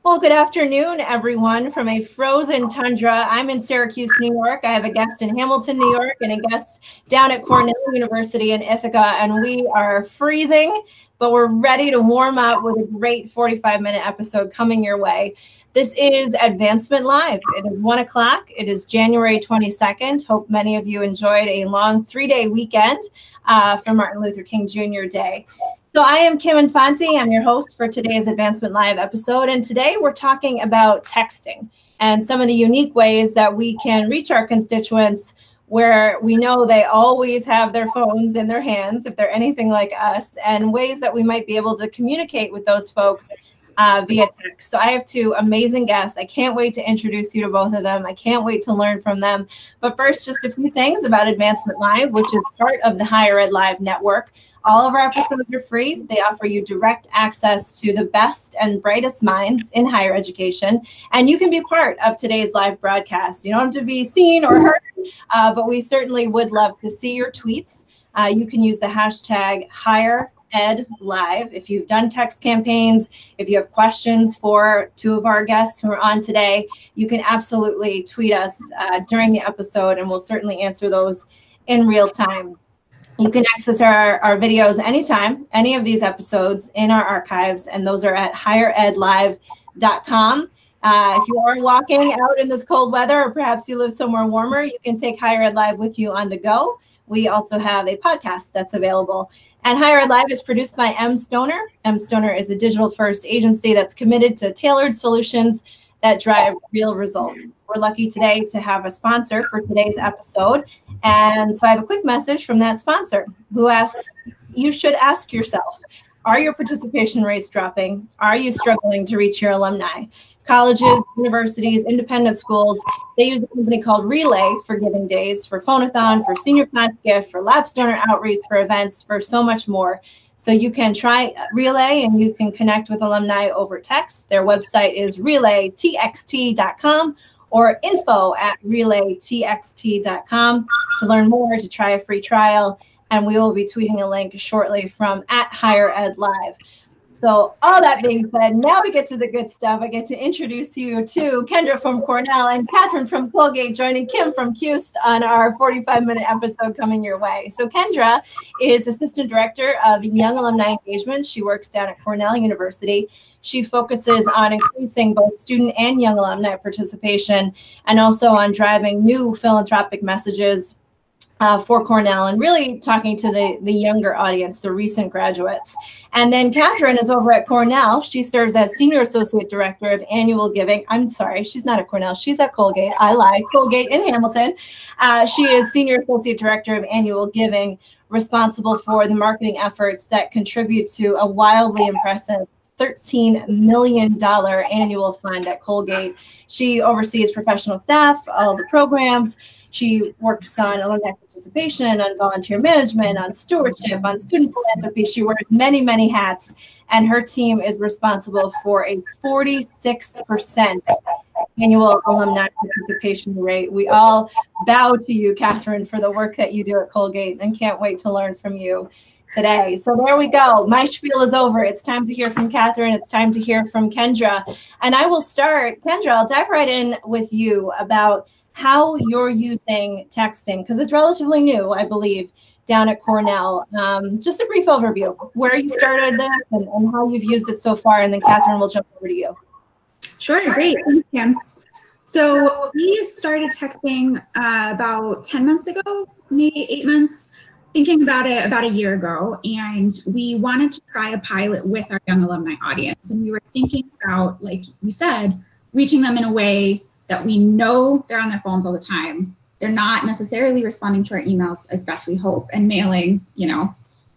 Well, good afternoon, everyone, from a frozen tundra. I'm in Syracuse, New York. I have a guest in Hamilton, New York, and a guest down at Cornell University in Ithaca, and we are freezing, but we're ready to warm up with a great 45-minute episode coming your way. This is Advancement Live. It is 1 o'clock. It is January 22nd. Hope many of you enjoyed a long 3-day weekend for Martin Luther King Jr. Day. So I am Kim Infante. I'm your host for today's Advancement Live episode. And today we're talking about texting and some of the unique ways that we can reach our constituents where we know they always have their phones in their hands, if they're anything like us, and ways that we might be able to communicate with those folks via text. So I have two amazing guests. I can't wait to introduce you to both of them. I can't wait to learn from them. But first, just a few things about Advancement Live, which is part of the Higher Ed Live network. All of our episodes are free. They offer you direct access to the best and brightest minds in higher education. And you can be part of today's live broadcast. You don't have to be seen or heard, but we certainly would love to see your tweets. You can use the hashtag HigherEdLive. If you've done text campaigns, if you have questions for two of our guests who are on today, you can absolutely tweet us during the episode, and we'll certainly answer those in real time. You can access our videos anytime, any of these episodes in our archives, and those are at higheredlive.com. If you are walking out in this cold weather, or perhaps you live somewhere warmer, you can take Higher Ed Live with you on the go. We also have a podcast that's available. And Higher Ed Live is produced by M. Stoner. M. Stoner is a digital-first agency that's committed to tailored solutions that drive real results. We're lucky today to have a sponsor for today's episode. And so I have a quick message from that sponsor who asks, you should ask yourself, are your participation rates dropping? Are you struggling to reach your alumni? Colleges, universities, independent schools, they use a company called Relay for giving days, for phone-a-thon, for senior class gift, for lapsed donor outreach, for events, for so much more. So you can try Relay and you can connect with alumni over text. Their website is relaytxt.com or info@relaytxt.com to learn more, to try a free trial. And we will be tweeting a link shortly from @HigherEdLive. So all that being said, now we get to the good stuff. I get to introduce you to Kendra from Cornell and Catherine from Colgate, joining Kim from Cuse on our 45-minute episode coming your way. So Kendra is Assistant Director of Young Alumni Engagement. She works down at Cornell University. She focuses on increasing both student and young alumni participation, and also on driving new philanthropic messages for Cornell, and really talking to the younger audience, the recent graduates. And then Catherine is over at Cornell. She serves as Senior Associate Director of Annual Giving. I'm sorry, she's not at Cornell. She's at Colgate. I lied. Colgate in Hamilton. She is Senior Associate Director of Annual Giving, responsible for the marketing efforts that contribute to a wildly impressive $13 million annual fund at Colgate. She oversees professional staff, all the programs. She works on alumni participation, on volunteer management, on stewardship, on student philanthropy. She wears many, many hats, and her team is responsible for a 46% annual alumni participation rate. We all bow to you, Catherine, for the work that you do at Colgate, and can't wait to learn from you today. So there we go. My spiel is over. It's time to hear from Catherine. It's time to hear from Kendra. And I will start. Kendra, I'll dive right in with you about how you're using texting, because it's relatively new, I believe, down at Cornell. Just a brief overview, where you started this and how you've used it so far, and then Catherine will jump over to you. Sure, great. Thanks, Kim. So we started texting about 10 months ago, maybe 8 months, thinking about it about a year ago, and we wanted to try a pilot with our young alumni audience. And we were thinking about, like you said, reaching them in a way that we know they're on their phones all the time. They're not necessarily responding to our emails as best we hope, and mailing, you know,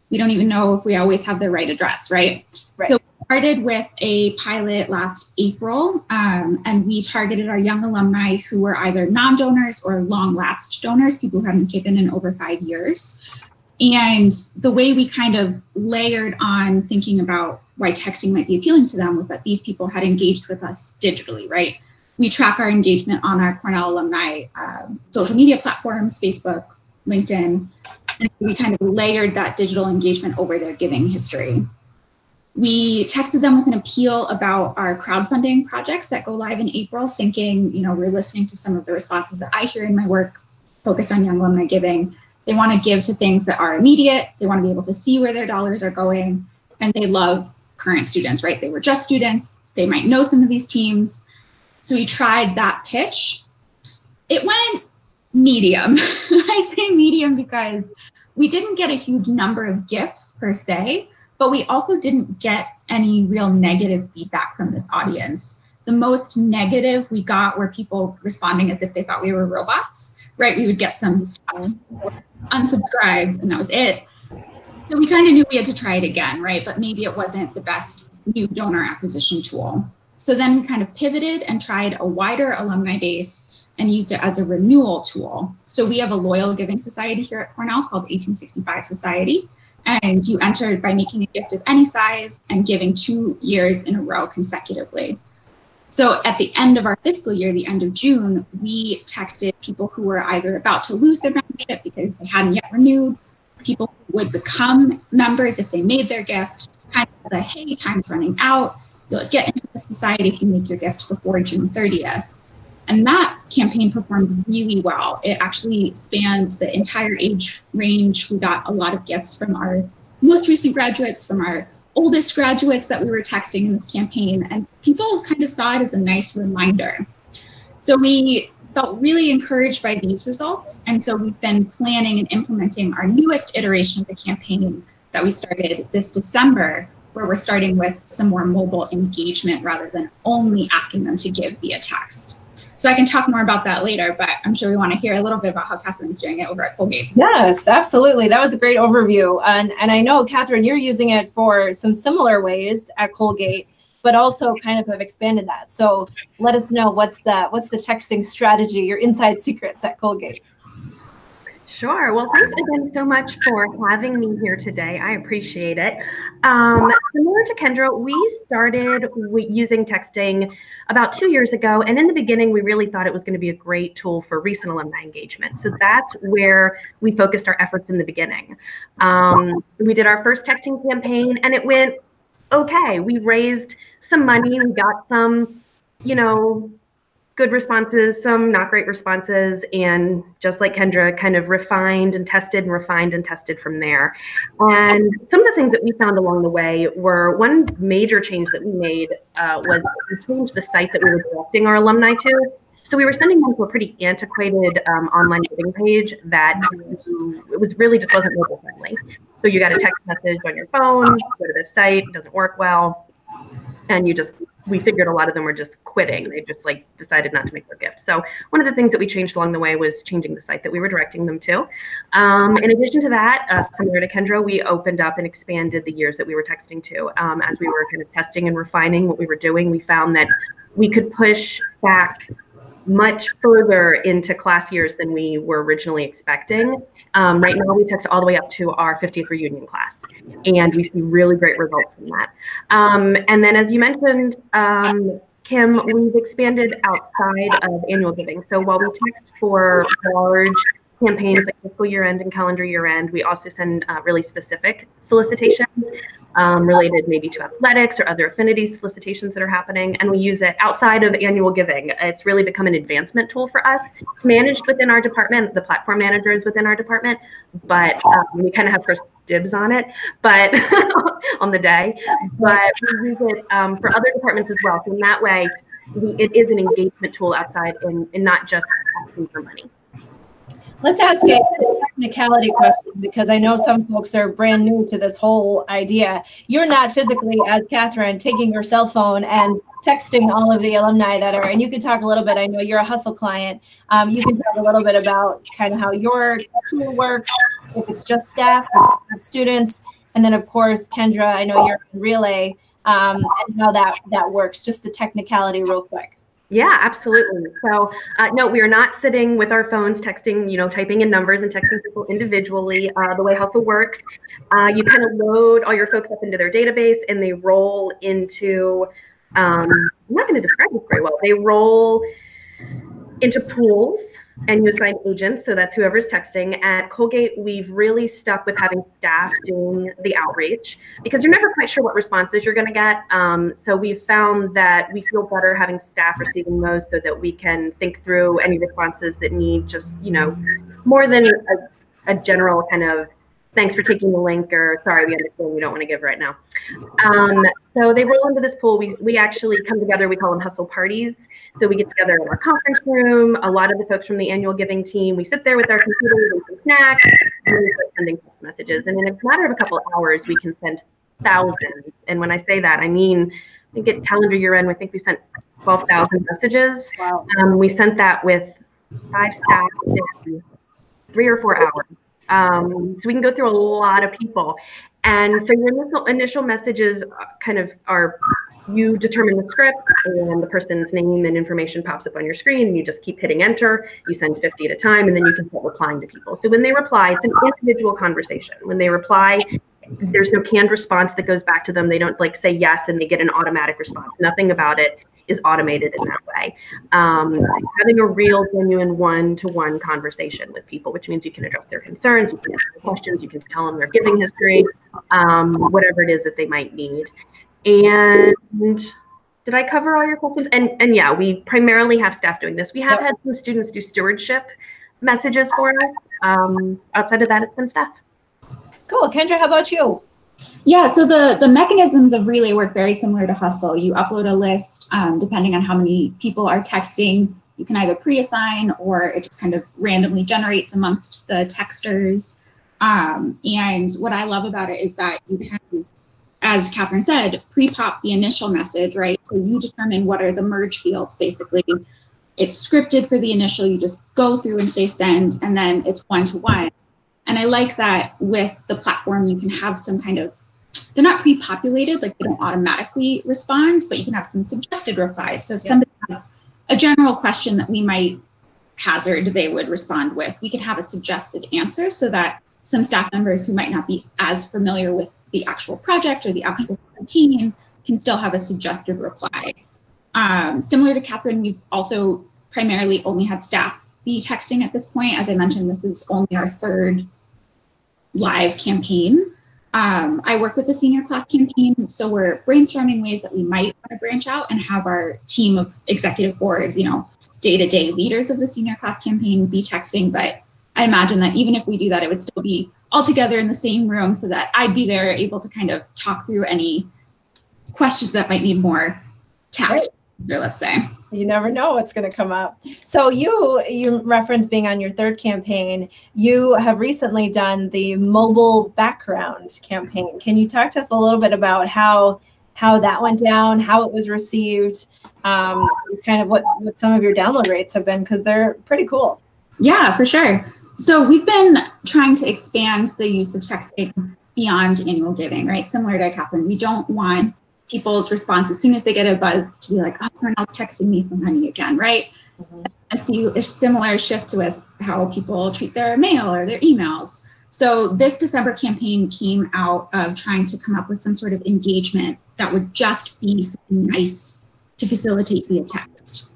we don't even know if we always have the right address, right? So we started with a pilot last April, and we targeted our young alumni who were either non-donors or long-lapsed donors, people who haven't given in over 5 years. And the way we kind of layered on thinking about why texting might be appealing to them was that these people had engaged with us digitally, right? We track our engagement on our Cornell alumni social media platforms, Facebook, LinkedIn, and we kind of layered that digital engagement over their giving history. We texted them with an appeal about our crowdfunding projects that go live in April, thinking, we're listening to some of the responses that I hear in my work focused on young alumni giving. They want to give to things that are immediate. They want to be able to see where their dollars are going. And they love current students, right? They were just students. They might know some of these teams. So we tried that pitch. It went medium. I say medium because we didn't get a huge number of gifts per se, but we also didn't get any real negative feedback from this audience. The most negative we got were people responding as if they thought we were robots, right? We would get some unsubscribed and that was it. So we kind of knew we had to try it again, right? But maybe it wasn't the best new donor acquisition tool. So then we kind of pivoted and tried a wider alumni base and used it as a renewal tool. So we have a loyal giving society here at Cornell called 1865 Society. And you entered by making a gift of any size and giving 2 years in a row consecutively. So at the end of our fiscal year, the end of June, we texted people who were either about to lose their membership because they hadn't yet renewed, people who would become members if they made their gift, kind of the, hey, time's running out. You'll get into the society if you make your gift before June 30th. And that campaign performed really well. It actually spanned the entire age range. We got a lot of gifts from our most recent graduates, from our oldest graduates that we were texting in this campaign, and people kind of saw it as a nice reminder. So we felt really encouraged by these results. And so we've been planning and implementing our newest iteration of the campaign that we started this December, where we're starting with some more mobile engagement rather than only asking them to give via text. So I can talk more about that later, but I'm sure we want to hear a little bit about how Catherine's doing it over at Colgate. Yes, absolutely. That was a great overview. And I know, Catherine, you're using it for some similar ways at Colgate, but also kind of have expanded that. So let us know what's the texting strategy, your inside secrets at Colgate. Sure. Well, thanks again so much for having me here today. I appreciate it. Similar to Kendra, we started using texting about 2 years ago. And in the beginning, we really thought it was going to be a great tool for recent alumni engagement. So that's where we focused our efforts in the beginning. We did our first texting campaign and it went okay. We raised some money. We got some, good responses, some not great responses, and just like Kendra, kind of refined and tested from there. And some of the things that we found along the way were, one major change that we made was we changed the site that we were directing our alumni to. So we were sending them to a pretty antiquated online giving page that it was really just wasn't mobile friendly. So you got a text message on your phone, go to this site, it doesn't work well, and we figured a lot of them were just quitting. They just decided not to make their gift. So one of the things that we changed along the way was changing the site that we were directing them to. In addition to that, similar to Kendra, we opened up and expanded the years that we were texting to. As we were kind of testing and refining what we were doing, we found that we could push back much further into class years than we were originally expecting. Right now, we text all the way up to our 50th reunion class, and we see really great results from that. And then, as you mentioned, Kim, we've expanded outside of annual giving. So while we text for large campaigns like fiscal year end and calendar year end, we also send really specific solicitations related maybe to athletics or other affinity solicitations that are happening. And we use it outside of annual giving. It's really become an advancement tool for us. It's managed within our department. The platform manager is within our department, but we kind of have first dibs on it, but on the day. But we use it for other departments as well. So in that way, it is an engagement tool outside and not just asking for money. Let's ask a technicality question, because I know some folks are brand new to this whole idea. You're not physically, as Catherine, taking your cell phone and texting all of the alumni that are, and you can talk a little bit, I know you're a Hustle client. You can talk a little bit about kind of how your tool works, if it's just staff, or students, and then of course, Kendra, I know you're in Relay, and how that works, just the technicality real quick. Yeah, absolutely. So no, we are not sitting with our phones texting, typing in numbers and texting people individually. The way Hustle works, you kind of load all your folks up into their database and they roll into, I'm not going to describe this very well. They roll into pools, and you assign agents, so that's whoever's texting. At Colgate, we've really stuck with having staff doing the outreach because you're never quite sure what responses you're going to get. So we've found that we feel better having staff receiving those so that we can think through any responses that need just, more than a general kind of thanks for taking the link or sorry, we understand you don't want to give right now. So they roll into this pool. We actually come together. We call them hustle parties. So we get together in our conference room. A lot of the folks from the annual giving team, we sit there with our computers and some snacks, and we start sending text messages. And in a matter of a couple of hours, we can send thousands. And when I say that, I mean, we get calendar year end. I think we sent 12,000 messages. Wow. We sent that with 5 staff in 3 or 4 hours. So we can go through a lot of people. And so your initial messages kind of are, you determine the script and the person's name and information pops up on your screen and you just keep hitting enter. You send 50 at a time and then you can start replying to people. So when they reply, it's an individual conversation. When they reply, there's no canned response that goes back to them. They don't like say yes and they get an automatic response. Nothing about it is automated in that way. So having a real, genuine one-to-one conversation with people, which means you can address their concerns, you can ask their questions, you can tell them their giving history, whatever it is that they might need. And did I cover all your questions? And yeah, we primarily have staff doing this. We have had some students do stewardship messages for us. Outside of that, it's been staff. Cool. Kendra, how about you? Yeah, so the mechanisms of Relay work very similar to Hustle. You upload a list, depending on how many people are texting. You can either pre-assign or it just kind of randomly generates amongst the texters. And what I love about it is that you can, as Catherine said, pre-pop the initial message, right? So you determine what are the merge fields, basically. It's scripted for the initial, you just go through and say send, and then it's one-to-one. And I like that with the platform, you can have some kind of, they're not pre-populated, like they don't automatically respond, but you can have some suggested replies. So if somebody has a general question that we might hazard they would respond with, we could have a suggested answer so that some staff members who might not be as familiar with the actual project or the actual campaign can still have a suggested reply. Similar to Catherine, we've also primarily only had staff be texting at this point. As I mentioned, this is only our 3rd live campaign. I work with the senior class campaign, so we're brainstorming ways that we might want to branch out and have our team of executive board, day-to-day leaders of the senior class campaign be texting. But I imagine that even if we do that, it would still be all together in the same room so that I'd be there able to kind of talk through any questions that might need more tact, let's say. You never know what's going to come up. So you referenced being on your 3rd campaign. You have recently done the mobile background campaign. Can you talk to us a little bit about how that went down, how it was received, kind of what some of your download rates have been, because they're pretty cool. Yeah, for sure. So we've been trying to expand the use of texting beyond annual giving, right? Similar to Catherine, we don't want people's response as soon as they get a buzz to be like, oh, Cornell's texting me from Honey again, right? Mm-hmm. I see a similar shift with how people treat their mail or their emails. So this December campaign came out of trying to come up with some sort of engagement that would just be something nice to facilitate via text.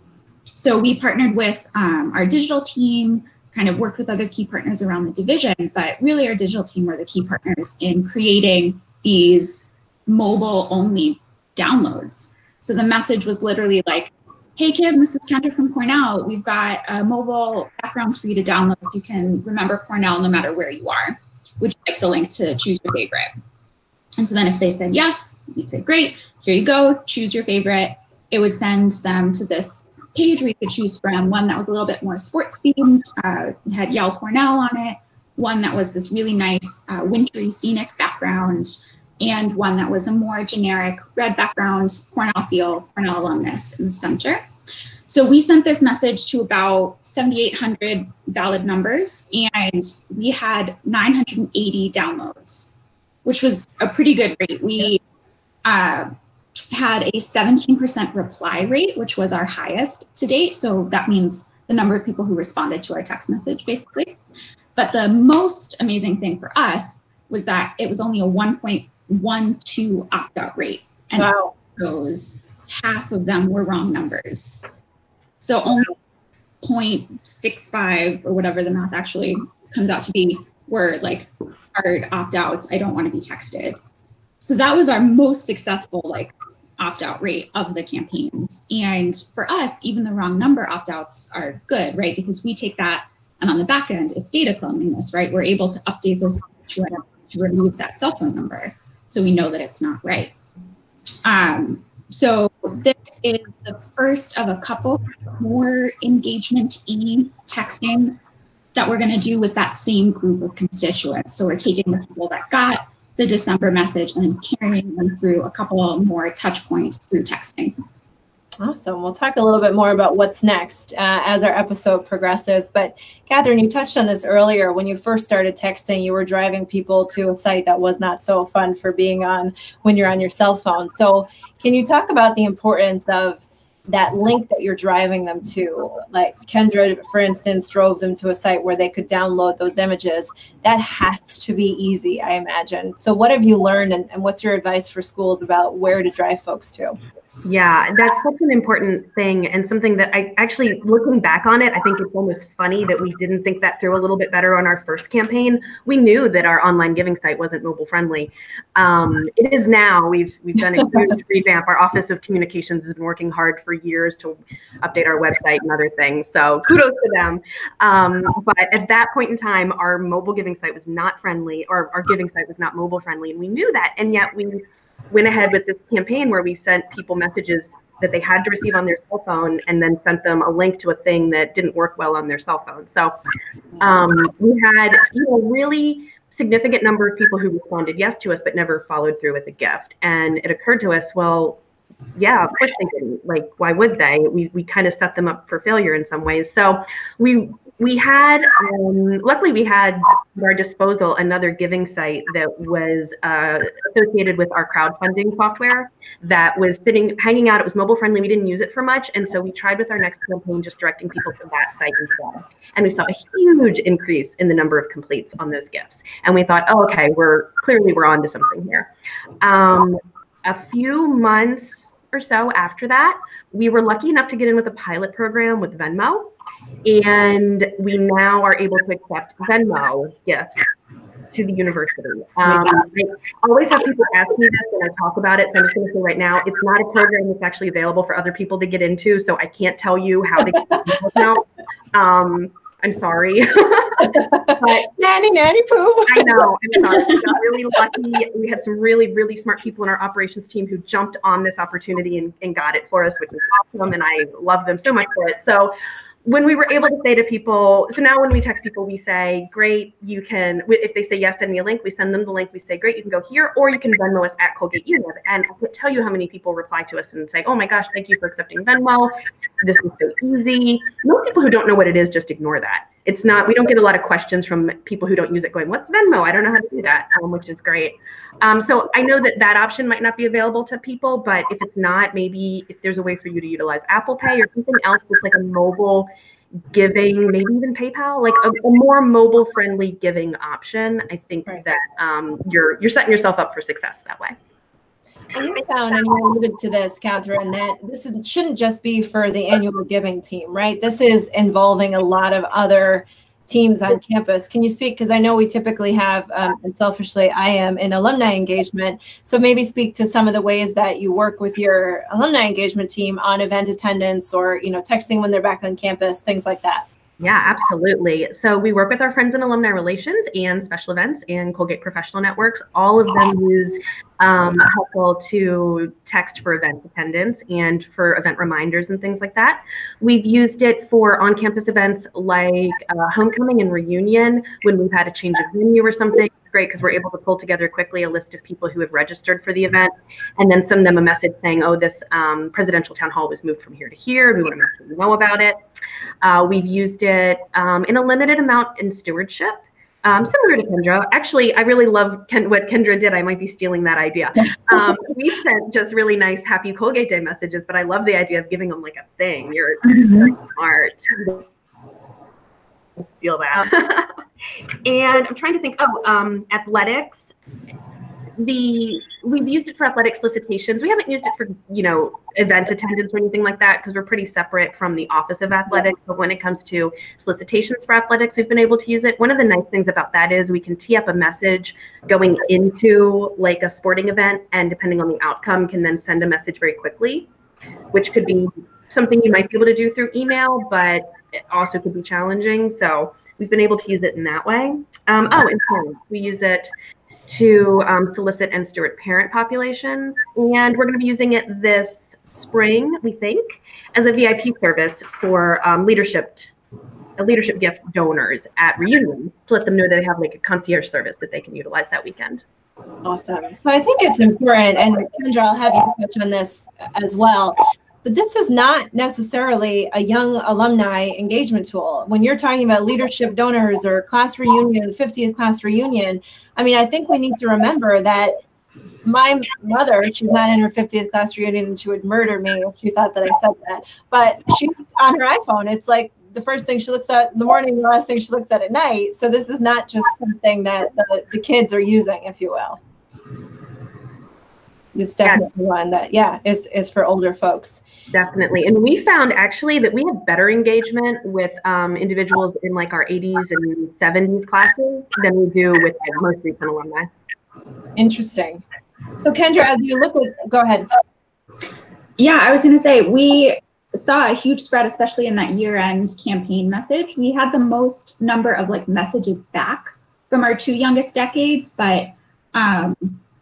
So we partnered with our digital team, kind of worked with other key partners around the division, but really our digital team were the key partners in creating these mobile only downloads. So the message was literally like, hey Kim, this is Kendra from Cornell. We've got mobile backgrounds for you to download so you can remember Cornell no matter where you are. Would you like the link to choose your favorite? And so then if they said yes, we'd say, great, here you go, choose your favorite. It would send them to this page where you could choose from one that was a little bit more sports themed, had Yell Cornell on it, one that was this really nice wintry scenic background, and one that was a more generic red background, Cornell seal, Cornell alumnus in the center. So we sent this message to about 7,800 valid numbers, and we had 980 downloads, which was a pretty good rate. We had a 17% reply rate, which was our highest to date. So that means the number of people who responded to our text message, basically. But the most amazing thing for us was that it was only a 1.12 opt-out rate. And wow. those, half of them were wrong numbers. So only 0.65 or whatever the math actually comes out to be were like hard opt-outs. I don't want to be texted. So that was our most successful like opt-out rate of the campaigns. And for us, even the wrong number opt-outs are good, right? Because we take that, and on the back end, it's data cleanliness, right? We're able to update those constituents to remove that cell phone number, so we know that it's not right. So this is the first of a couple more engagement texting that we're going to do with that same group of constituents. So we're taking the people that got the December message and then carrying them through a couple more touch points through texting. Awesome. We'll talk a little bit more about what's next as our episode progresses. But Catherine, you touched on this earlier. When you first started texting, you were driving people to a site that was not so fun for being on when you're on your cell phone. So can you talk about the importance of that link that you're driving them to? Like Kendra, for instance, drove them to a site where they could download those images. That has to be easy, I imagine. So what have you learned, and what's your advice for schools about where to drive folks to? Yeah, that's such an important thing, and something that I actually, looking back on it, I think it's almost funny that we didn't think that through a little bit better on our first campaign. We knew that our online giving site wasn't mobile friendly. It is now. We've done a huge revamp. Our Office of Communications has been working hard for years to update our website and other things. So kudos to them. But at that point in time, our mobile giving site was not friendly, or our giving site was not mobile friendly, and we knew that. And yet we went ahead with this campaign where we sent people messages that they had to receive on their cell phone, and then sent them a link to a thing that didn't work well on their cell phone. So we had really significant number of people who responded yes to us, but never followed through with a gift. And it occurred to us, well, yeah, of course they didn't. Like, why would they? We kind of set them up for failure in some ways. So we had, luckily we had at our disposal another giving site that was associated with our crowdfunding software that was hanging out. It was mobile friendly. We didn't use it for much. And so we tried with our next campaign, just directing people to that site instead. And we saw a huge increase in the number of completes on those gifts. And we thought, oh, okay, we're on to something here. A few months or so after that, we were lucky enough to get in with a pilot program with Venmo. And we now are able to accept Venmo gifts to the university. I always have people ask me this when I talk about it, so I'm just going to say right now, it's not a program that's actually available for other people to get into, so I can't tell you how to get the account. I'm sorry. But nanny poo. I know, I'm sorry. We got really lucky. We had some really, really smart people in our operations team who jumped on this opportunity and got it for us, which is awesome, and I love them so much for it. So when we were able to say to people, so now when we text people, we say, great, you can, if they say yes, send me a link, we send them the link, we say, great, you can go here, or you can Venmo us at Colgate Univ. And I can't tell you how many people reply to us and say, oh my gosh, thank you for accepting Venmo. This is so easy. Most people who don't know what it is just ignore that. It's not, we don't get a lot of questions from people who don't use it going, what's Venmo? I don't know how to do that, which is great. So I know that option might not be available to people, but if it's not, maybe if there's a way for you to utilize Apple Pay or something else that's like a mobile giving, maybe even PayPal, like a more mobile friendly giving option, I think that you're setting yourself up for success that way. And you found, and you alluded to this, Catherine, that this shouldn't just be for the annual giving team, right? This is involving a lot of other teams on campus. Can you speak, because I know we typically have, and selfishly I am, in alumni engagement, so maybe speak to some of the ways that you work with your alumni engagement team on event attendance, or texting when they're back on campus, things like that. Yeah, absolutely. So we work with our friends in alumni relations and special events and Colgate professional networks. All of them use Helpful to text for event attendance and for event reminders and things like that. We've used it for on-campus events like homecoming and reunion when we've had a change of venue or something. It's great because we're able to pull together quickly a list of people who have registered for the event and then send them a message saying, oh, this presidential town hall was moved from here to here. We want to make sure you know about it. We've used it in a limited amount in stewardship. Similar to Kendra. Actually, I really love what Kendra did. I might be stealing that idea. We sent just really nice Happy Colgate Day messages, but I love the idea of giving them like a thing. You're very smart. Steal that. And I'm trying to think, athletics. we've used it for athletic solicitations. We haven't used it for, event attendance or anything like that because we're pretty separate from the Office of Athletics. But when it comes to solicitations for athletics, we've been able to use it. One of the nice things about that is we can tee up a message going into like a sporting event, and depending on the outcome, can then send a message very quickly, which could be something you might be able to do through email, but it also could be challenging. So we've been able to use it in that way. And we use it to solicit and steward parent population. And we're going to be using it this spring, we think, as a VIP service for leadership gift donors at reunion, to let them know that they have like a concierge service that they can utilize that weekend. Awesome. So I think it's important, and Kendra, I'll have you touch on this as well, but this is not necessarily a young alumni engagement tool. When you're talking about leadership donors or class reunion, 50th class reunion, I mean, I think we need to remember that my mother, she's not in her 50th class reunion and she would murder me if she thought that I said that, but she's on her iPhone. It's like the first thing she looks at in the morning, the last thing she looks at night. So this is not just something that the kids are using, if you will. It's definitely one that, is for older folks. Definitely. And we found actually that we have better engagement with individuals in like our 80s and 70s classes than we do with the most recent alumni. Interesting. So Kendra, as you look at, go ahead. Yeah, I was going to say, we saw a huge spread, especially in that year-end campaign message. We had the most number of like messages back from our 2 youngest decades, but I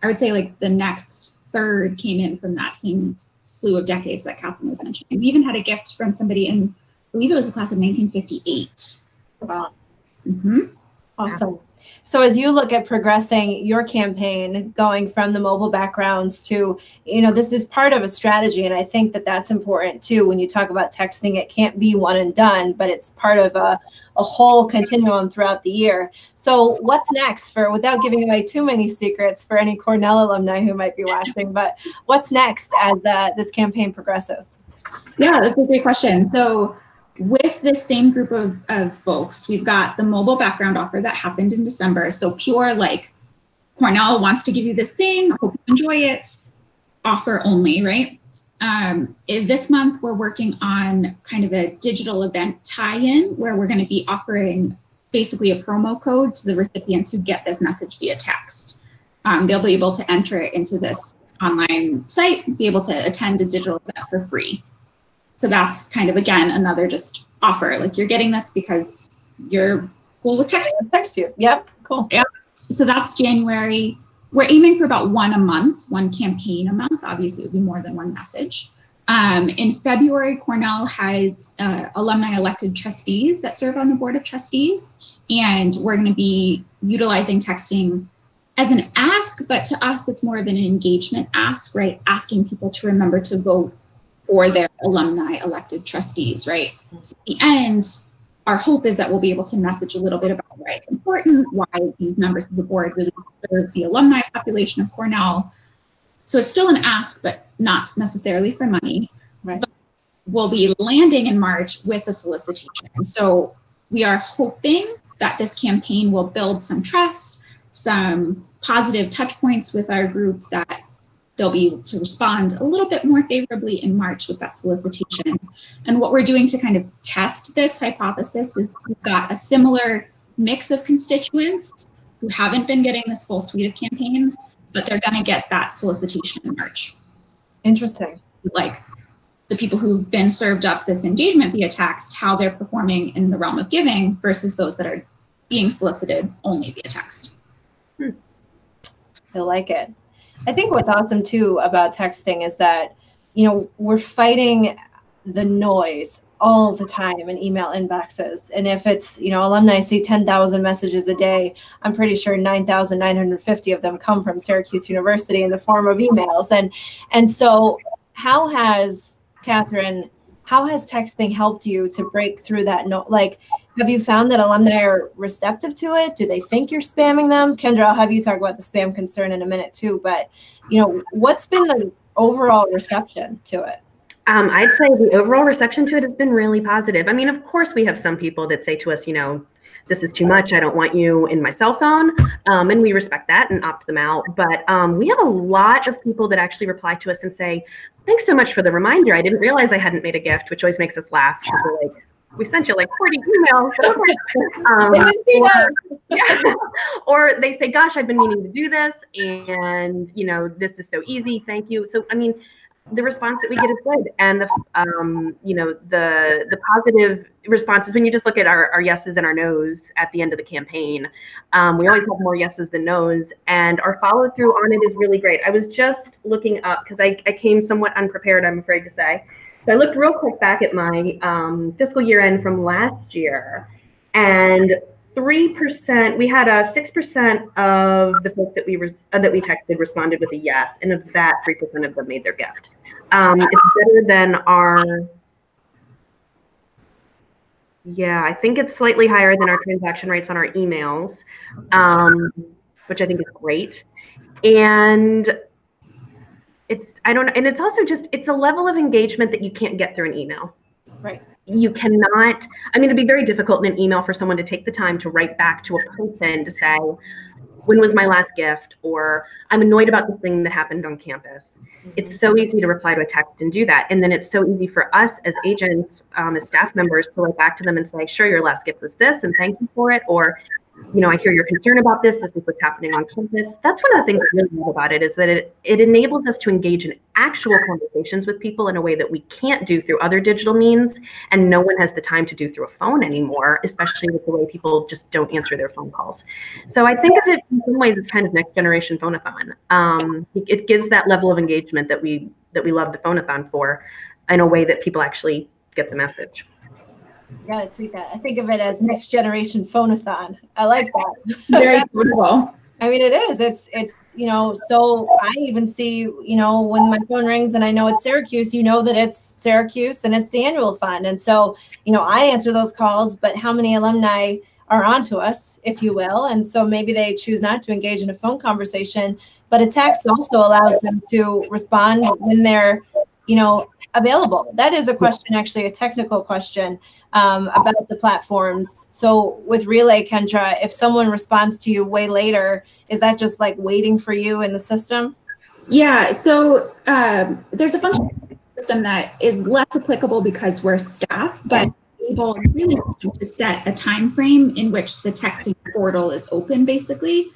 would say like the next third came in from that same slew of decades that Catherine was mentioning. We even had a gift from somebody in, I believe it was a class of 1958. Wow. Mm-hmm. Awesome. So as you look at progressing your campaign, going from the mobile backgrounds to, this is part of a strategy. And I think that that's important too. When you talk about texting, it can't be one and done, but it's part of a whole continuum throughout the year. So what's next, without giving away too many secrets for any Cornell alumni who might be watching, but what's next as this campaign progresses? Yeah, that's a great question. So with this same group of folks, we've got the mobile background offer that happened in December. So pure like Cornell wants to give you this thing, hope you enjoy it, offer only, right? This month, we're working on kind of a digital event tie-in where we're going to be offering basically a promo code to the recipients who get this message via text. They'll be able to enter it into this online site, be able to attend a digital event for free. So that's kind of, again, another just offer. Like you're getting this because you're cool with text. Text you. Yep. Cool. Yeah. So that's January. We're aiming for about one a month, one campaign a month. Obviously, it would be more than one message. In February, Cornell has alumni elected trustees that serve on the board of trustees. And we're going to be utilizing texting as an ask, but to us, it's more of an engagement ask, right? Asking people to remember to vote for their alumni elected trustees, right? So at the end, our hope is that we'll be able to message a little bit about why it's important, why these members of the board really serve the alumni population of Cornell. So it's still an ask, but not necessarily for money. Right. But we'll be landing in March with a solicitation. So we are hoping that this campaign will build some trust, some positive touch points with our group, that they'll be able to respond a little bit more favorably in March with that solicitation. And what we're doing to kind of test this hypothesis is we've got a similar mix of constituents who haven't been getting this full suite of campaigns, but they're going to get that solicitation in March. Interesting. So, like the people who've been served up this engagement via text, how they're performing in the realm of giving versus those that are being solicited only via text. I like it. I think what's awesome too about texting is that, we're fighting the noise all the time in email inboxes. And if it's, alumni see 10,000 messages a day, I'm pretty sure 9,950 of them come from Syracuse University in the form of emails. And so how has texting helped you to break through that? Have you found that alumni are receptive to it? Do they think you're spamming them? Kendra, I'll have you talk about the spam concern in a minute too, but what's been the overall reception to it? I'd say the overall reception to it has been really positive. I mean, of course, we have some people that say to us, this is too much. I don't want you in my cell phone. And we respect that and opt them out. But we have a lot of people that actually reply to us and say, thanks so much for the reminder. I didn't realize I hadn't made a gift, which always makes us laugh because we're like, we sent you like 40 emails. Or they say, gosh, I've been meaning to do this. And, you know, this is so easy. Thank you. So, I mean, the response that we get is good. And the, you know, the positive responses, when you just look at our yeses and our nos at the end of the campaign, we always have more yeses than nos, and our follow through on it is really great. I was just looking up, because I came somewhat unprepared, I'm afraid to say. So I looked real quick back at my fiscal year end from last year, and 3%, we had 6% of the folks that we texted responded with a yes, and of that, 3% of them made their gift. It's better than our, yeah, I think it's slightly higher than our transaction rates on our emails, which I think is great. And it's, I don't know, and it's also just, it's a level of engagement that you can't get through an email. Right. You cannot, I mean, it'd be very difficult in an email for someone to take the time to write back to a person to say, when was my last gift? Or I'm annoyed about the thing that happened on campus. It's so easy to reply to a text and do that. And then it's so easy for us as agents, as staff members, to write back to them and say, sure, your last gift was this, and thank you for it. Or, you know, I hear your concern about this. This is what's happening on campus. That's one of the things I really love about it, is that it enables us to engage in actual conversations with people in a way that we can't do through other digital means, and no one has the time to do through a phone anymore, especially with the way people just don't answer their phone calls. So I think of it in some ways as kind of next generation phone-a-thon. It gives that level of engagement that we love the phone-a-thon for, in a way that people actually get the message. Gotta tweet that. I think of it as next generation phone-a-thon. I like that. Very cool. I mean, it is. It's, you know, so I even see, you know, when my phone rings and I know it's Syracuse, you know that it's Syracuse and it's the annual fund. And so, you know, I answer those calls, but how many alumni are onto us, if you will? And so maybe they choose not to engage in a phone conversation, but a text also allows them to respond when they're, you know, available. That is a question, actually, a technical question about the platforms. So with Relay, Kendra, if someone responds to you way later, is that just like waiting for you in the system? Yeah, so there's a function in the system that is less applicable because we're staff, but able really to set a time frame in which the texting portal is open, basically.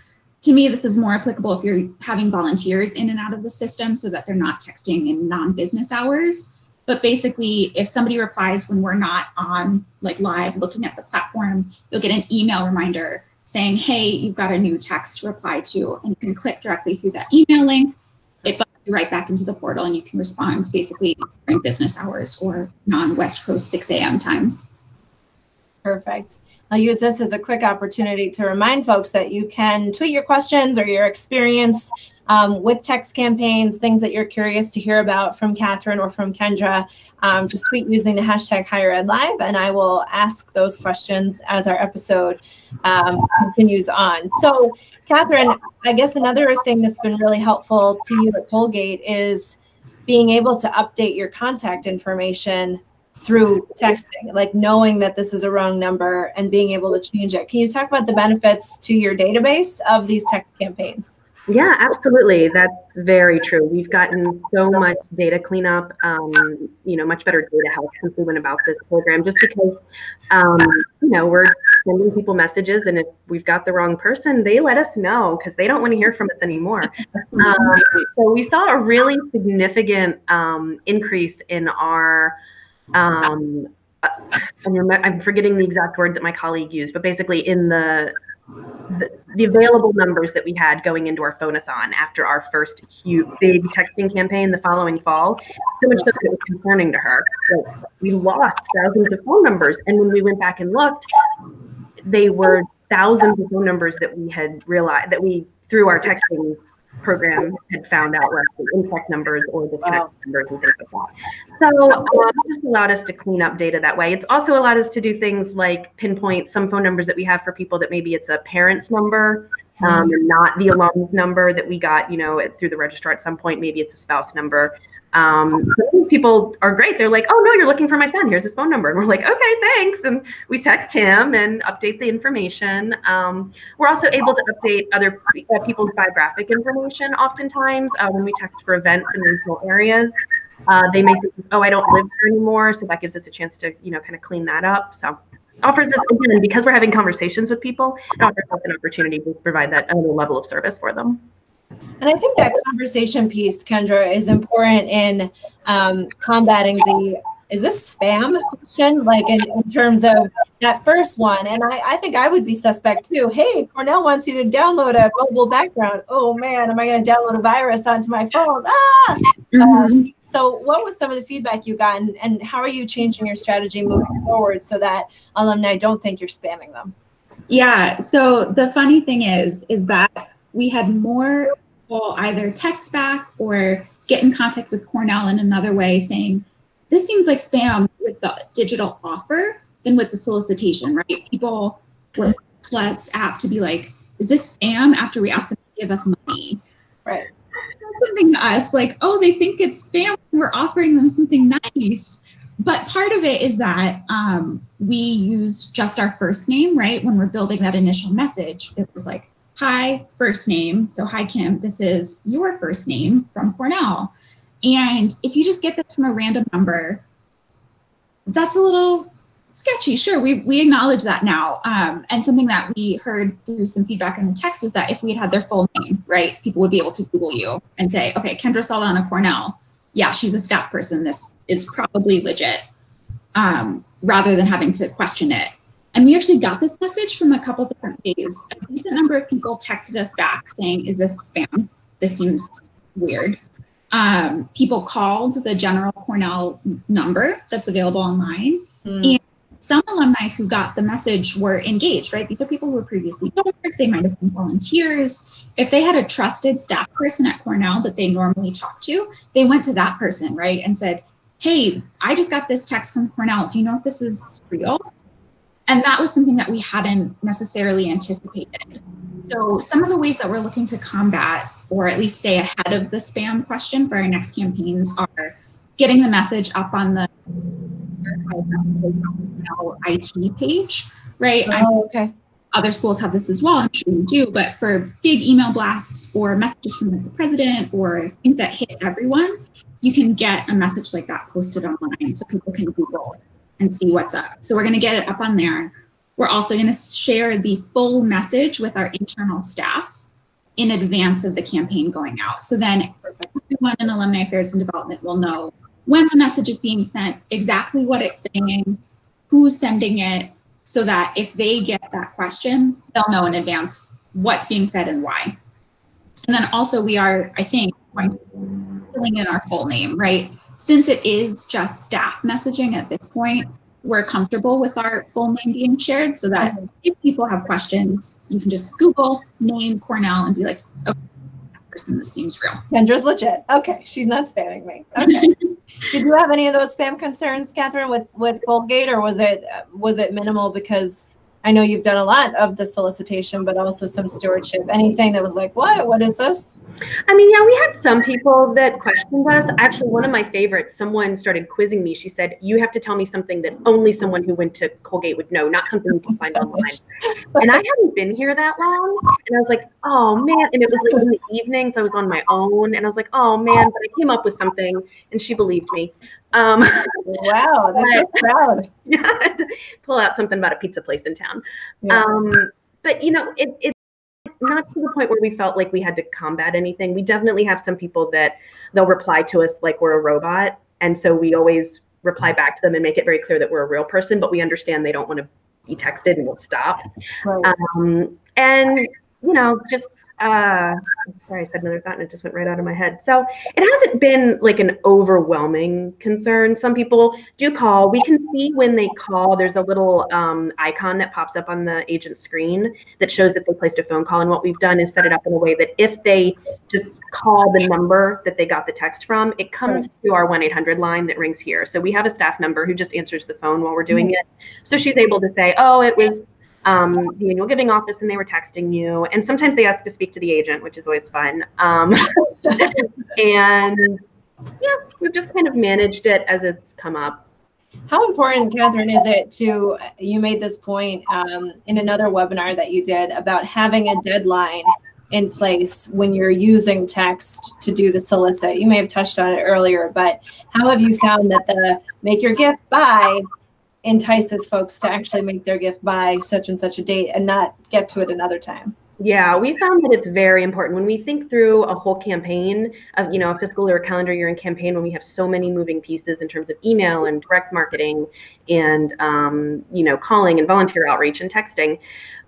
To me, this is more applicable if you're having volunteers in and out of the system so that they're not texting in non-business hours. But basically, if somebody replies when we're not on, like, live looking at the platform, you'll get an email reminder saying, hey, you've got a new text to reply to, and you can click directly through that email link. It buttons you right back into the portal, and you can respond basically during business hours or non-West Coast 6 a.m. times. Perfect. I'll use this as a quick opportunity to remind folks that you can tweet your questions or your experience with text campaigns, things that you're curious to hear about from Catherine or from Kendra. Just tweet using the hashtag HigherEdLive, and I will ask those questions as our episode continues on. So, Catherine, I guess another thing that's been really helpful to you at Colgate is being able to update your contact information through texting, like knowing that this is a wrong number and being able to change it. Can you talk about the benefits to your database of these text campaigns? Yeah, absolutely. That's very true. We've gotten so much data cleanup, you know, much better data health since we went about this program, just because, you know, we're sending people messages, and if we've got the wrong person, they let us know because they don't want to hear from us anymore. So we saw a really significant increase in our, I'm forgetting the exact word that my colleague used, but basically in the available numbers that we had going into our phone-a-thon after our first huge, big texting campaign the following fall, so much that it was concerning to her. So we lost thousands of phone numbers. And when we went back and looked, they were thousands of phone numbers that we had realized that we, through our texting program, had found out were actually infect numbers or disconnect numbers and things like that. So it just allowed us to clean up data that way. It's also allowed us to do things like pinpoint some phone numbers that we have for people that maybe it's a parent's number and not the alum's number that we got, you know, through the registrar at some point. Maybe it's a spouse number. Some of these people are great. They're like, oh no, you're looking for my son. Here's his phone number. And we're like, okay, thanks. And we text him and update the information. We're also able to update other people's biographic information oftentimes when we text for events in regional areas. They may say, oh, I don't live there anymore. So that gives us a chance to, kind of clean that up. So offers this, again, because we're having conversations with people, it offers us an opportunity to provide that other level of service for them. And I think that conversation piece, Kendra, is important in combating the, is this spam question? Like in terms of that first one. And I think I would be suspect too. Hey, Cornell wants you to download a mobile background. Oh man, am I going to download a virus onto my phone? So what was some of the feedback you got, and how are you changing your strategy moving forward so that alumni don't think you're spamming them? Yeah, so the funny thing is that we had more people either text back or get in contact with Cornell in another way saying, this seems like spam with the digital offer than with the solicitation, right? People were less apt to be like, is this spam after we ask them to give us money? Right. Something to us like, oh, they think it's spam. We're offering them something nice. But part of it is that we use just our first name, right? When we're building that initial message, it was like, hi, first name. So hi, Kim, this is your first name from Cornell. And if you just get this from a random number, that's a little sketchy. Sure, we acknowledge that now. And something that we heard through some feedback in the text was that if we had their full name, right, people would be able to Google you and say, okay, Kendra Saldana Cornell. Yeah, she's a staff person. This is probably legit, rather than having to question it. And we actually got this message from a couple different ways. A decent number of people texted us back saying, is this spam? This seems weird. People called the general Cornell number that's available online. And some alumni who got the message were engaged, right? These are people who were previously donors. They might have been volunteers. If they had a trusted staff person at Cornell that they normally talk to, they went to that person, right? And said, hey, I just got this text from Cornell. Do you know if this is real? And that was something that we hadn't necessarily anticipated. So some of the ways that we're looking to combat, or at least stay ahead of the spam question for our next campaigns, are getting the message up on the IT page, right? Okay. Other schools have this as well, I'm sure you do, but for big email blasts or messages from the president or things that hit everyone, you can get a message like that posted online so people can Google and see what's up. So we're going to get it up on there. We're also going to share the full message with our internal staff in advance of the campaign going out. So then everyone in Alumni Affairs and Development will know when the message is being sent, exactly what it's saying, who's sending it, so that if they get that question, they'll know in advance what's being said and why. And then also we are, I think, going to be filling in our full name, right? Since it is just staff messaging at this point, we're comfortable with our full name being shared so that if people have questions, you can just Google name Cornell and be like, okay, person, this seems real. Kendra's legit. Okay, she's not spamming me. Okay. Did you have any of those spam concerns, Catherine, with Colgate, or was it minimal? Because I know you've done a lot of the solicitation, but also some stewardship. Anything that was like, what is this? I mean, yeah, we had some people that questioned us. Actually, one of my favorites, someone started quizzing me. She said, you have to tell me something that only someone who went to Colgate would know, not something you can find online. And I hadn't been here that long. And I was like, oh, man. And it was like in the evening, so I was on my own. And I was like, oh, man. But I came up with something, and she believed me. Wow, that's so proud. Yeah, pull out something about a pizza place in town. Yeah. But, you know, it's not to the point where we felt like we had to combat anything. We definitely have some people that they'll reply to us like we're a robot. And so we always reply back to them and make it very clear that we're a real person, but we understand they don't want to be texted and we'll stop. Right. And, you know, just, sorry, I said another thought and it just went right out of my head. So it hasn't been like an overwhelming concern. Some people do call. We can see when they call, there's a little icon that pops up on the agent's screen that shows that they placed a phone call. And what we've done is set it up in a way that if they just call the number that they got the text from, it comes to our 1-800 line that rings here. So we have a staff member who just answers the phone while we're doing it. So she's able to say, oh, it was the annual giving office and they were texting you. And sometimes they ask to speak to the agent, which is always fun. And Yeah, we've just kind of managed it as it's come up. How important, Catherine, is it to, you made this point in another webinar that you did about having a deadline in place when you're using text to do the solicit? You may have touched on it earlier, but how have you found that the make your gift by entices folks to actually make their gift by such and such a date and not get to it another time? Yeah, we found that it's very important when we think through a whole campaign of, a fiscal or calendar year in campaign, when we have so many moving pieces in terms of email and direct marketing and, calling and volunteer outreach and texting.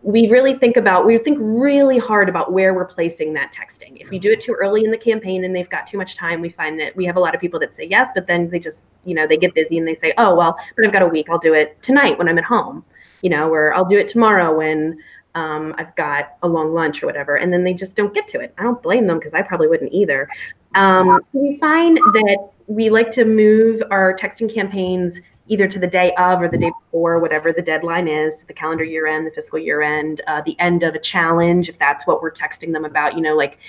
We think really hard about where we're placing that texting. If we do it too early in the campaign and they've got too much time, we find that we have a lot of people that say yes, but then they just, they get busy and they say, oh, well, but I've got a week. I'll do it tonight when I'm at home, or I'll do it tomorrow when I've got a long lunch or whatever, and then they just don't get to it. I don't blame them because I probably wouldn't either. So we find that we like to move our texting campaigns either to the day of or the day before, whatever the deadline is, the calendar year end, the fiscal year end, the end of a challenge, if that's what we're texting them about, like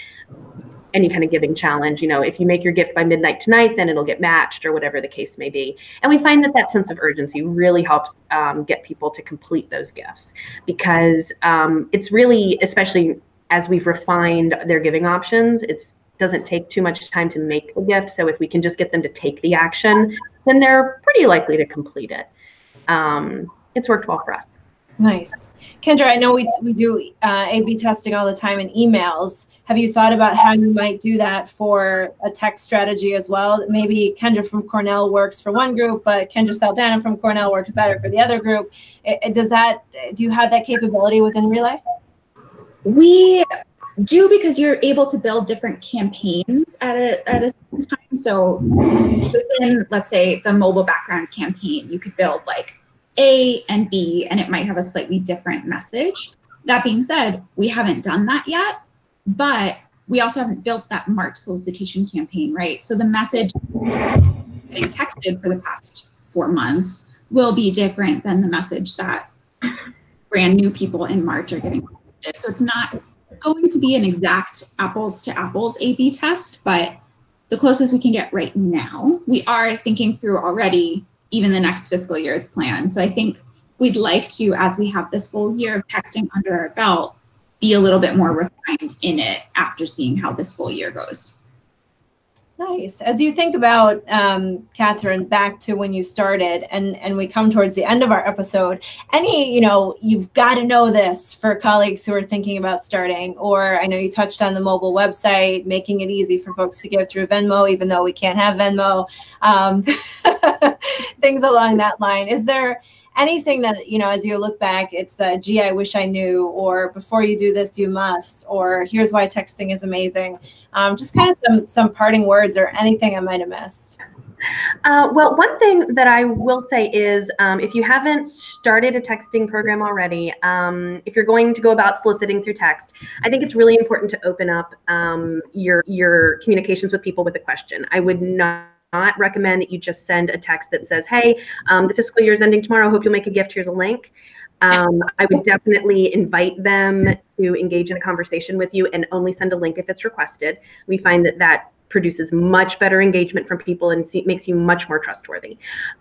any kind of giving challenge. If you make your gift by midnight tonight, then it'll get matched or whatever the case may be. And we find that sense of urgency really helps get people to complete those gifts, because it's really, especially as we've refined their giving options, it doesn't take too much time to make the gift. So if we can just get them to take the action, then they're pretty likely to complete it. It's worked well for us. Nice. Kendra, I know we do A/B testing all the time in emails. Have you thought about how you might do that for a text strategy as well? Maybe Kendra from Cornell works for one group, but Kendra Saldana from Cornell works better for the other group. Do you have that capability within Relay? We do, because you're able to build different campaigns at a certain time. So within, let's say, the mobile background campaign, you could build like A and B, and it might have a slightly different message. That being said, we haven't done that yet, but we also haven't built that March solicitation campaign, right? So the message getting texted for the past 4 months will be different than the message that brand new people in March are getting texted. So it's not going to be an exact apples to apples A/B test, but the closest we can get right now. We are thinking through already even the next fiscal year's plan. So I think we'd like to, as we have this full year of texting under our belt, be a little bit more refined in it after seeing how this full year goes. Nice. As you think about, Catherine, back to when you started, and we come towards the end of our episode, you've got to know this for colleagues who are thinking about starting, or I know you touched on the mobile website, making it easy for folks to give through Venmo, even though we can't have Venmo, things along that line. Is there anything that, as you look back, it's gee, I wish I knew, or before you do this, you must, or here's why texting is amazing? Just kind of some parting words or anything I might have missed. Well, one thing that I will say is if you haven't started a texting program already, if you're going to go about soliciting through text, I think it's really important to open up your communications with people with a question. I would not recommend that you just send a text that says, hey, the fiscal year is ending tomorrow. Hope you'll make a gift. Here's a link. I would definitely invite them to engage in a conversation with you, and only send a link if it's requested. We find that produces much better engagement from people and makes you much more trustworthy.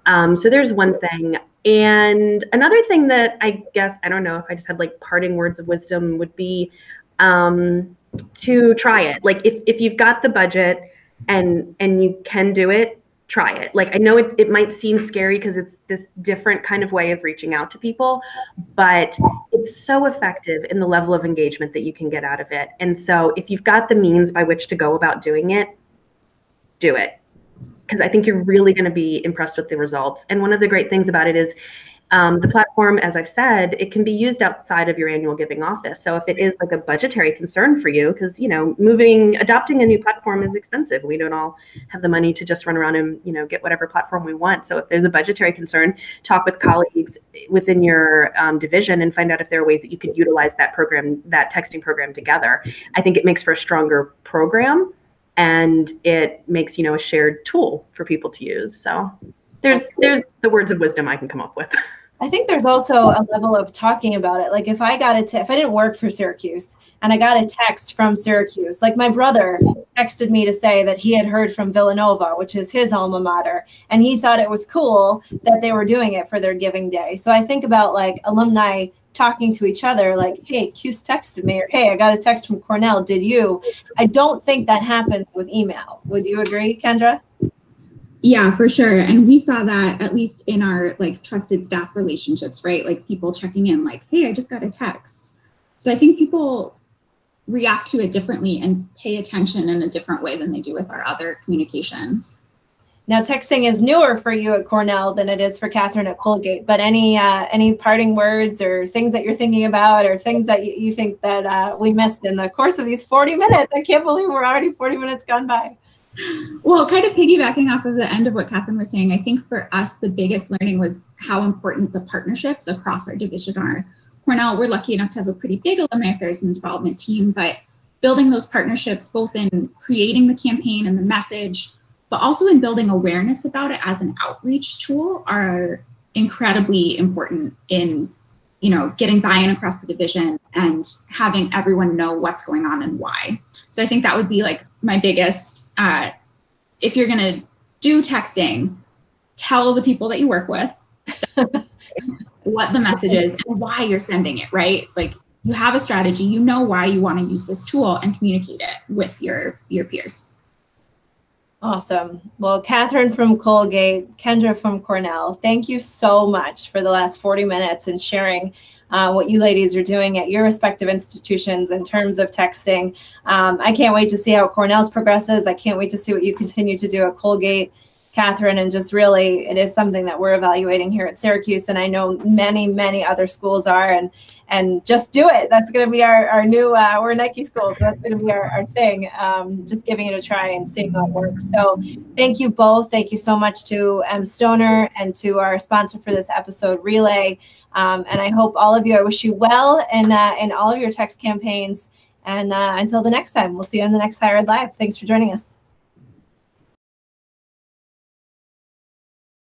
So there's one thing. And another thing that I guess, I don't know if I just had like parting words of wisdom, would be to try it. Like if you've got the budget and you can do it, try it. Like, I know it might seem scary because it's this different kind of way of reaching out to people, but it's so effective in the level of engagement that you can get out of it. And so if you've got the means by which to go about doing it, do it. Because I think you're really going to be impressed with the results. And one of the great things about it is the platform, as I've said, it can be used outside of your annual giving office. So if it is like a budgetary concern for you, because, adopting a new platform is expensive. We don't all have the money to just run around and, get whatever platform we want. So if there's a budgetary concern, talk with colleagues within your division and find out if there are ways that you could utilize that program, that texting program together. I think it makes for a stronger program, and it makes, a shared tool for people to use. So there's the words of wisdom I can come up with. I think there's also a level of talking about it. Like if I didn't work for Syracuse and I got a text from Syracuse, like my brother texted me to say that he had heard from Villanova, which is his alma mater, and he thought it was cool that they were doing it for their giving day. So I think about like alumni talking to each other like, hey, Cuse texted me, or hey, I got a text from Cornell, did you? I don't think that happens with email. Would you agree, Kendra? Yeah, for sure. And we saw that at least in our like trusted staff relationships, right? Like people checking in like, hey, I just got a text. So I think people react to it differently and pay attention in a different way than they do with our other communications. Now, texting is newer for you at Cornell than it is for Catherine at Colgate, but any parting words or things that you're thinking about or things that you think that we missed in the course of these 40 minutes? I can't believe we're already 40 minutes gone by. Well, kind of piggybacking off of the end of what Catherine was saying, I think for us, the biggest learning was how important the partnerships across our division are. Cornell, we're lucky enough to have a pretty big alumni affairs and development team, but building those partnerships, both in creating the campaign and the message, but also in building awareness about it as an outreach tool, are incredibly important in, you know, getting buy-in across the division and having everyone know what's going on and why. So I think that would be like my biggest, if you're gonna do texting, tell the people that you work with what the message is and why you're sending it, right? Like you have a strategy, you know why you wanna use this tool and communicate it with your peers. Awesome. Well, Catherine from Colgate, Kendra from Cornell, thank you so much for the last 40 minutes and sharing what you ladies are doing at your respective institutions in terms of texting. I can't wait to see how Cornell's progresses. I can't wait to see what you continue to do at Colgate, Catherine, and just really, it is something that we're evaluating here at Syracuse, and I know many, many other schools are, and just do it. That's going to be our new, we're a Nike school, so that's going to be our thing, just giving it a try and seeing how it works. So thank you both. Thank you so much to M. Stoner and to our sponsor for this episode, Relay. And I hope all of you, I wish you well in all of your text campaigns. And until the next time, we'll see you on the next Higher Ed Live. Thanks for joining us.